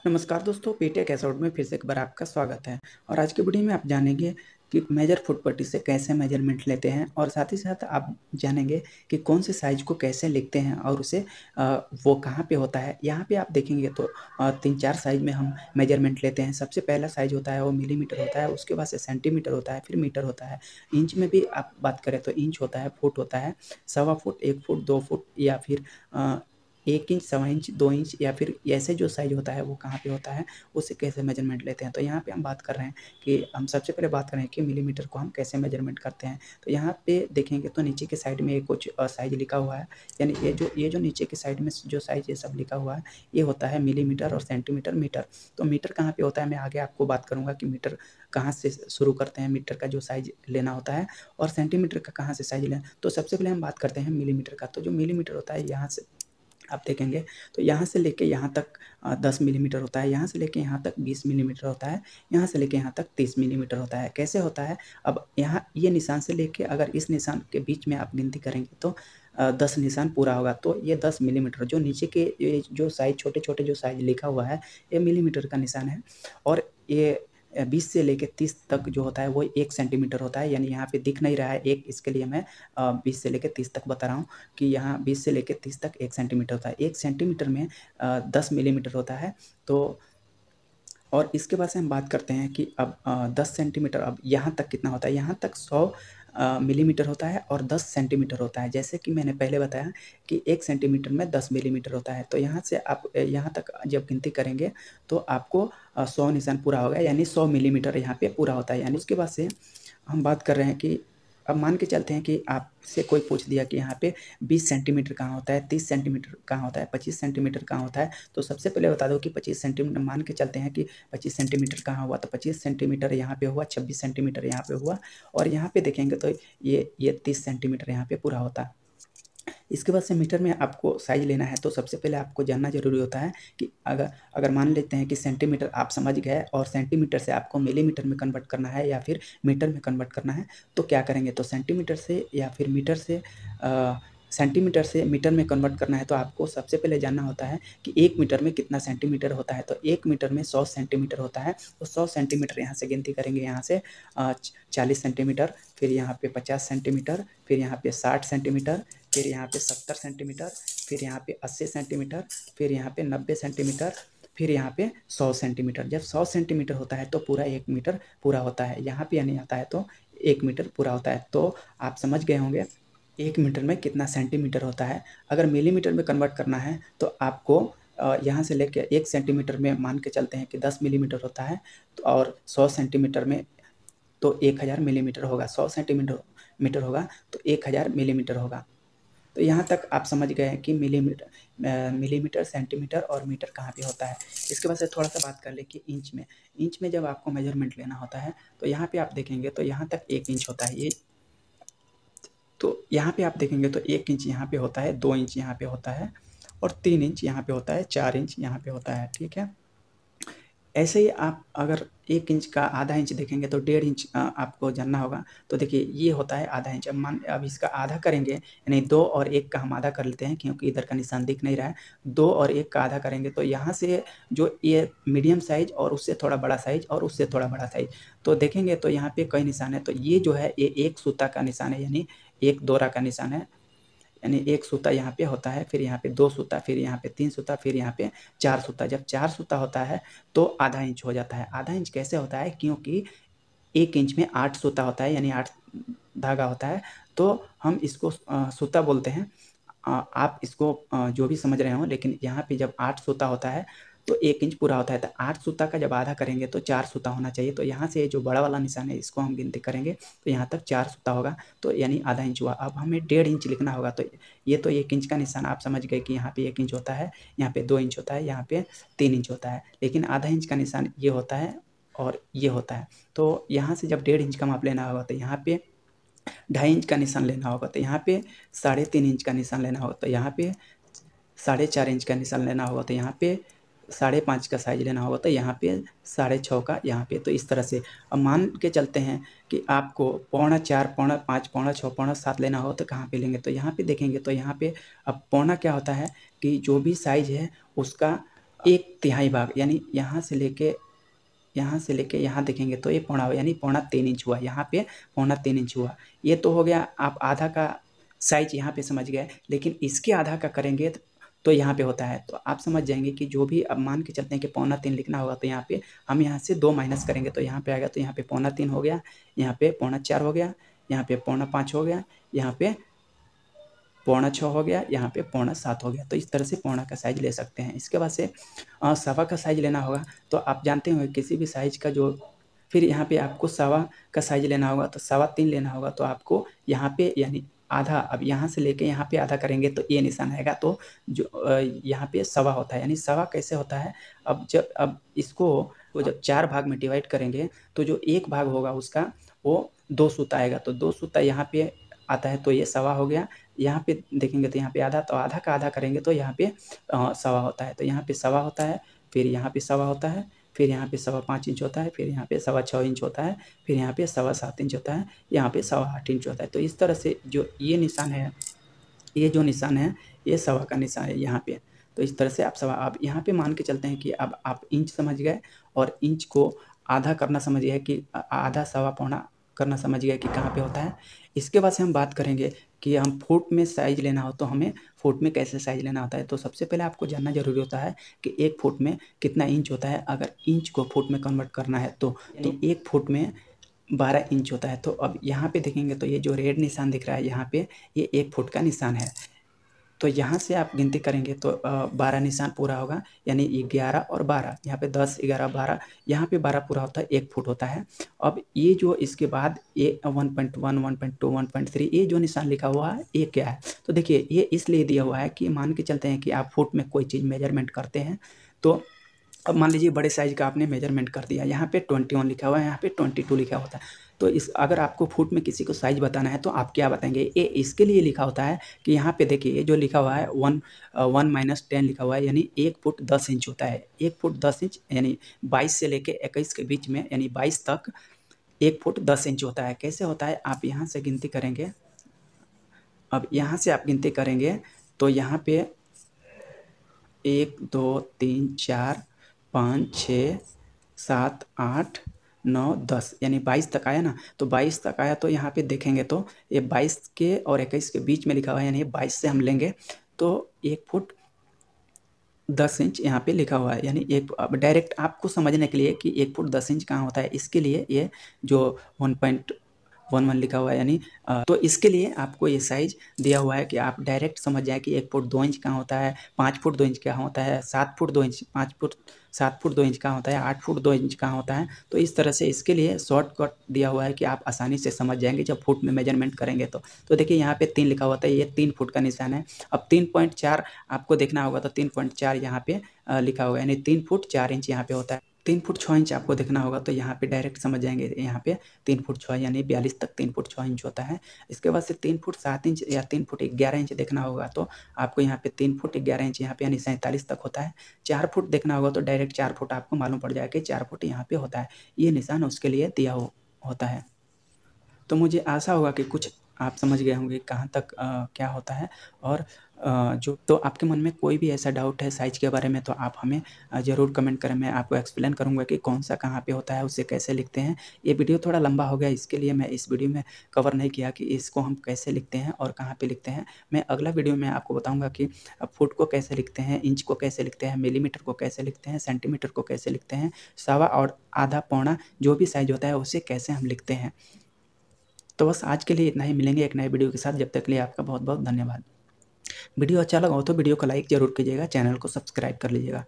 नमस्कार दोस्तों, पीटेक एपिसोड में फिर से एक बार आपका स्वागत है। और आज की वीडियो में आप जानेंगे कि मेजर फुट पट्टी से कैसे मेजरमेंट लेते हैं और साथ ही साथ आप जानेंगे कि कौन से साइज को कैसे लिखते हैं और उसे वो कहाँ पे होता है। यहाँ पे आप देखेंगे तो 3-4 साइज में हम मेजरमेंट लेते हैं। सबसे पहला साइज होता है वो मिलीमीटर होता है, उसके बाद से सेंटीमीटर होता है, फिर मीटर होता है। इंच में भी आप बात करें तो इंच होता है, फुट होता है, सवा फुट, 1 फुट, 2 फुट या फिर 1 इंच, सवा इंच, 2 इंच या फिर ऐसे जो साइज़ होता है वो कहाँ पे होता है, उससे कैसे मेजरमेंट लेते हैं। तो यहाँ पे हम बात कर रहे हैं कि हम सबसे पहले बात करें कि मिलीमीटर को हम कैसे मेजरमेंट करते हैं। तो यहाँ पे देखेंगे तो नीचे के साइड में कुछ साइज़ लिखा हुआ है, यानी ये जो नीचे के साइड में जो साइज़ ये सब लिखा हुआ है, ये होता है मिलीमीटर और सेंटीमीटर, मीटर। तो मीटर कहाँ पे होता है, मैं आगे आपको बात करूँगा कि मीटर कहाँ से शुरू करते हैं, मीटर का जो साइज़ लेना होता है और सेंटीमीटर का कहाँ से साइज़ लेना। तो सबसे पहले हम बात करते हैं मिलीमीटर का। तो जो मिलीमीटर होता है यहाँ से आप देखेंगे तो यहाँ से लेके यहाँ तक 10 मिलीमीटर होता है, यहाँ से लेके यहाँ तक 20 मिलीमीटर होता है, यहाँ से लेके यहाँ तक 30 मिलीमीटर होता है। कैसे होता है? अब यहाँ ये निशान से लेके अगर इस निशान के बीच में आप गिनती करेंगे तो 10 निशान पूरा होगा। तो ये 10 मिलीमीटर जो नीचे के ये जो साइज़ छोटे-छोटे जो साइज़ लिखा हुआ है, ये मिलीमीटर का निशान है। और ये 20 से लेके 30 तक जो होता है वो 1 सेंटीमीटर होता है, यानी यहाँ पे दिख नहीं रहा है 1, इसके लिए मैं 20 से लेके 30 तक बता रहा हूँ कि यहाँ 20 से लेके 30 तक 1 सेंटीमीटर होता है। 1 सेंटीमीटर में 10 मिलीमीटर होता है। तो और इसके बाद से हम बात करते हैं कि अब 10 सेंटीमीटर अब यहाँ तक कितना होता है, यहाँ तक 100 मिलीमीटर होता है और 10 सेंटीमीटर होता है। जैसे कि मैंने पहले बताया कि 1 सेंटीमीटर में 10 मिलीमीटर होता है। तो यहाँ से आप यहाँ तक जब गिनती करेंगे तो आपको 100 निशान पूरा होगा, यानी 100 मिलीमीटर यहाँ पे पूरा होता है। यानी उसके बाद से हम बात कर रहे हैं कि अब मान के चलते हैं कि आपसे कोई पूछ दिया कि यहाँ पे 20 सेंटीमीटर कहाँ होता है, 30 सेंटीमीटर कहाँ होता है, 25 सेंटीमीटर कहाँ होता है। तो सबसे पहले बता दो कि 25 सेंटीमीटर मान के चलते हैं कि 25 सेंटीमीटर कहाँ हुआ, तो 25 सेंटीमीटर यहाँ पे हुआ, 26 सेंटीमीटर यहाँ पे हुआ और यहाँ पे देखेंगे तो ये 30 सेंटीमीटर यहाँ पे पूरा होता है। इसके बाद से मीटर में आपको साइज़ लेना है तो सबसे पहले आपको जानना ज़रूरी होता है कि अगर अगर मान लेते हैं कि सेंटीमीटर आप समझ गए और सेंटीमीटर से आपको मिलीमीटर में कन्वर्ट करना है या फिर मीटर में कन्वर्ट करना है, तो क्या करेंगे, तो सेंटीमीटर से या फिर मीटर से सेंटीमीटर से मीटर में कन्वर्ट करना है तो आपको सबसे पहले जानना होता है कि 1 मीटर में कितना सेंटीमीटर होता है। तो 1 मीटर में 100 सेंटीमीटर होता है। तो 100 सेंटीमीटर यहाँ से गिनती करेंगे, यहाँ से 40 सेंटीमीटर, फिर यहाँ पे 50 सेंटीमीटर, फिर यहाँ पे 60 सेंटीमीटर, फिर यहाँ पे 70 सेंटीमीटर, फिर यहाँ पे 80 सेंटीमीटर, फिर यहाँ पे 90 सेंटीमीटर, फिर यहाँ पे 100 सेंटीमीटर। जब 100 सेंटीमीटर होता है तो पूरा 1 मीटर पूरा होता है। यहाँ पे यानी आता है तो 1 मीटर पूरा होता है। तो आप समझ गए होंगे 1 मीटर में कितना सेंटीमीटर होता है। अगर मिलीमीटर में कन्वर्ट करना है तो आपको यहाँ से लेके 1 सेंटीमीटर में मान के चलते हैं कि 10 मिलीमीटर होता है, तो और 100 सेंटीमीटर में तो 1000 मिलीमीटर होगा। 100 सेंटीमीटर होगा तो 1000 मिलीमीटर होगा। तो यहाँ तक आप समझ गए हैं कि मिलीमीटर, सेंटीमीटर और मीटर कहाँ पे होता है। इसके बाद से थोड़ा-सा बात कर लें कि इंच में। इंच में जब आपको मेजरमेंट लेना होता है तो यहाँ पे आप देखेंगे तो यहाँ तक 1 इंच होता है। ये तो यहाँ पे आप देखेंगे तो 1 इंच यहाँ पे होता है, 2 इंच यहाँ पे होता है और 3 इंच यहाँ पे होता है, 4 इंच यहाँ पे होता है, ठीक है? ऐसे ही आप अगर 1 इंच का आधा इंच देखेंगे तो 1.5 इंच आपको जानना होगा। तो देखिए ये होता है आधा इंच। अब इसका आधा करेंगे, यानी 2 और 1 का हम आधा कर लेते हैं क्योंकि इधर का निशान दिख नहीं रहा है। 2 और 1 का आधा करेंगे तो यहाँ से जो ये मीडियम साइज़ और उससे थोड़ा बड़ा साइज़ और उससे थोड़ा बड़ा साइज़, तो देखेंगे तो यहाँ पे कई निशान है। तो ये जो है ये 1 सूता का निशान है, यानी 1 दोहरा का निशान है। यानी 1 सूता यहाँ पे होता है, फिर यहाँ पे 2 सूता, फिर यहाँ पे 3 सूता, फिर यहाँ पे 4 सूता। जब 4 सूता होता है तो आधा इंच हो जाता है। आधा इंच कैसे होता है, क्योंकि 1 इंच में 8 सूता होता है, यानी 8 धागा होता है, तो हम इसको सूता बोलते हैं। आप इसको जो भी समझ रहे हों, लेकिन यहाँ पे जब 8 सूता होता है तो 1 इंच पूरा होता है। तो 8 सूता का जब आधा करेंगे तो 4 सूता होना चाहिए। तो यहाँ से जो बड़ा वाला निशान है इसको हम गिनती करेंगे तो यहाँ तक 4 सूता होगा, तो यानी आधा इंच हुआ। अब हमें 1.5 इंच लिखना होगा, तो ये तो 1 इंच का निशान आप समझ गए कि यहाँ पे 1 इंच होता है, यहाँ पे 2 इंच होता है, यहाँ पे 3 इंच होता है। लेकिन आधा इंच का निशान ये होता है और ये होता है। तो यहाँ से जब 1.5 इंच का माप लेना होगा तो यहाँ पे 2.5 इंच का निशान लेना होगा, तो यहाँ पे 3.5 इंच का निशान लेना होगा, तो यहाँ पे 4.5 इंच का निशान लेना होगा, तो यहाँ पे 5.5 का साइज़ लेना होगा, तो यहाँ पे 6.5 का यहाँ पे। तो इस तरह से अब मान के चलते हैं कि आपको 4.25, 4.5, 4.6, 4.7 लेना हो तो कहाँ पे लेंगे, तो यहाँ पे देखेंगे तो यहाँ पे अब पौना क्या होता है कि जो भी साइज़ है उसका 1/3 भाग, यानी यहाँ से लेके यहाँ देखेंगे तो ये पौना यानी पौना 3 इंच हुआ, यहाँ पे पौना 3 इंच हुआ। ये तो हो गया आप आधा का साइज यहाँ पे समझ गए, लेकिन इसके आधा का करेंगे तो यहाँ पे होता है। तो आप समझ जाएंगे कि जो भी अब मान के चलते हैं कि पौना 3 लिखना होगा, तो यहाँ पे हम यहाँ से 2 माइनस करेंगे तो यहाँ पे आएगा, तो यहाँ पे पौना 3 हो गया, यहाँ पे पौना 4 हो गया, यहाँ पे पौना 5 हो गया, यहाँ पे पौना 6 हो गया, यहाँ पे पौना 7 हो गया। तो इस तरह से पौना का साइज ले सकते हैं। इसके बाद से सवा का साइज लेना होगा, तो आप जानते होंगे किसी भी साइज का जो, फिर यहाँ पे आपको सवा का साइज लेना होगा, तो 3.25 लेना होगा। तो आपको यहाँ पे यानी आधा, अब यहाँ से लेके यहाँ पे आधा करेंगे तो ये निशान आएगा, तो जो यहाँ पे सवा होता है। यानी सवा कैसे होता है, अब इसको वो जब 4 भाग में डिवाइड करेंगे तो जो 1 भाग होगा उसका वो 2 सूता आएगा, तो 2 सूता यहाँ पे आता है, तो ये सवा हो गया। यहाँ पे देखेंगे तो यहाँ पे आधा, तो आधा का आधा करेंगे तो यहाँ पे सवा होता है, तो यहाँ पे सवा होता है, फिर यहाँ पे सवा होता है, फिर यहाँ पे 5.25 इंच होता है, फिर यहाँ पे 6.25 इंच होता है, फिर यहाँ पे 7.25 इंच होता है, यहाँ पे 8.25 इंच होता है। तो इस तरह से जो ये निशान है, ये जो निशान है ये सवा का निशान है यहाँ पे। तो इस तरह से आप सवा, अब यहाँ पे मान के चलते हैं कि अब आप इंच समझ गए और इंच को आधा करना समझ गए कि आधा सवा पौना करना समझ गए कि कहाँ पे होता है। इसके बाद से हम बात करेंगे कि हम फुट में साइज लेना हो तो हमें फुट में कैसे साइज लेना होता है। तो सबसे पहले आपको जानना जरूरी होता है कि 1 फुट में कितना इंच होता है। अगर इंच को फुट में कन्वर्ट करना है तो 1 फुट में 12 इंच होता है। तो अब यहाँ पे देखेंगे तो ये जो रेड निशान दिख रहा है यहाँ पे, ये 1 फुट का निशान है। तो यहाँ से आप गिनती करेंगे तो 12 निशान पूरा होगा, यानी 11 और 12, यहाँ पे 10, 11, 12, यहाँ पे 12 पूरा होता है, 1 फुट होता है। अब ये जो इसके बाद ये 1.1, 1.2, 1.3 ये जो निशान लिखा हुआ है ये क्या है। तो देखिए ये इसलिए दिया हुआ है कि मान के चलते हैं कि आप फुट में कोई चीज़ मेजरमेंट करते हैं, तो अब मान लीजिए बड़े साइज़ का आपने मेजरमेंट कर दिया, यहाँ पे 21 लिखा हुआ है, यहाँ पे 22 लिखा होता है। तो इस अगर आपको फुट में किसी को साइज़ बताना है तो आप क्या बताएंगे, ये इसके लिए लिखा होता है कि यहाँ पे देखिए ये जो लिखा हुआ है 1-10 लिखा हुआ है, यानी 1 फुट 10 इंच होता है। 1 फुट 10 इंच यानी 22 से लेके 21 के बीच में, यानी 22 तक 1 फुट 10 इंच होता है। कैसे होता है, आप यहाँ से गिनती करेंगे, अब यहाँ से आप गिनती करेंगे तो यहाँ पे 1, 2, 3, 4, 5, 6, 7, 8, 9, 10 यानी 22 तक आया ना। तो 22 तक आया तो यहाँ पे देखेंगे तो ये 22 के और 21 के बीच में लिखा हुआ है, यानी 22 से हम लेंगे तो 1 फुट 10 इंच यहाँ पे लिखा हुआ है। यानी एक, अब डायरेक्ट आपको समझने के लिए कि 1 फुट 10 इंच कहाँ होता है, इसके लिए ये जो 1.11 लिखा हुआ है, यानी तो इसके लिए आपको ये साइज दिया हुआ है कि आप डायरेक्ट समझ जाए कि 1 फुट 2 इंच कहाँ होता है, 5 फुट 2 इंच कहाँ होता है, 7 foot 2 inch, 5 foot 7 foot 2 inch कहाँ होता है, 8 फुट 2 इंच कहाँ होता है। तो इस तरह से इसके लिए शॉर्टकट दिया हुआ है कि आप आसानी से समझ जाएंगे जब फुट में मेजरमेंट करेंगे। तो देखिए यहाँ पे 3 लिखा हुआ था, ये 3 फुट का निशान है। अब 3.4 आपको देखना होगा, तो 3.4 यहाँ पे लिखा होगा, यानी 3 फुट 4 इंच यहाँ पे होता है। 3 फुट 6 इंच आपको देखना होगा, तो यहाँ पे डायरेक्ट समझ जाएंगे, यहाँ पे 3 फुट 6 यानी 42 तक 3 फुट 6 इंच होता है। इसके बाद से 3 फुट 7 इंच या 3 फुट 11 इंच देखना होगा, तो आपको यहाँ पे 3 फुट 11 इंच यहाँ पे यानी 47 तक होता है। 4 फुट देखना होगा तो डायरेक्ट 4 फुट आपको मालूम पड़ जाएगा कि 4 फुट यहाँ पे होता है। ये निशान उसके लिए दिया होता है। तो मुझे आशा होगा कि कुछ आप समझ गए होंगे कहाँ तक क्या होता है। और जो तो आपके मन में कोई भी ऐसा डाउट है साइज़ के बारे में तो आप हमें ज़रूर कमेंट करें। मैं आपको एक्सप्लेन करूँगा कि कौन सा कहाँ पे होता है, उसे कैसे लिखते हैं। ये वीडियो थोड़ा लंबा हो गया, इसके लिए मैं इस वीडियो में कवर नहीं किया कि इसको हम कैसे लिखते हैं और कहाँ पे लिखते हैं। मैं अगला वीडियो में आपको बताऊँगा कि फुट को कैसे लिखते हैं, इंच को कैसे लिखते हैं, मिलीमीटर को कैसे लिखते हैं, सेंटीमीटर को कैसे लिखते हैं, सवा और आधा पौना जो भी साइज़ होता है उसे कैसे हम लिखते हैं। तो बस आज के लिए इतना ही, मिलेंगे एक नए वीडियो के साथ। जब तक के लिए आपका बहुत बहुत धन्यवाद। वीडियो अच्छा लगा हो तो वीडियो को लाइक ज़रूर कीजिएगा, चैनल को सब्सक्राइब कर लीजिएगा।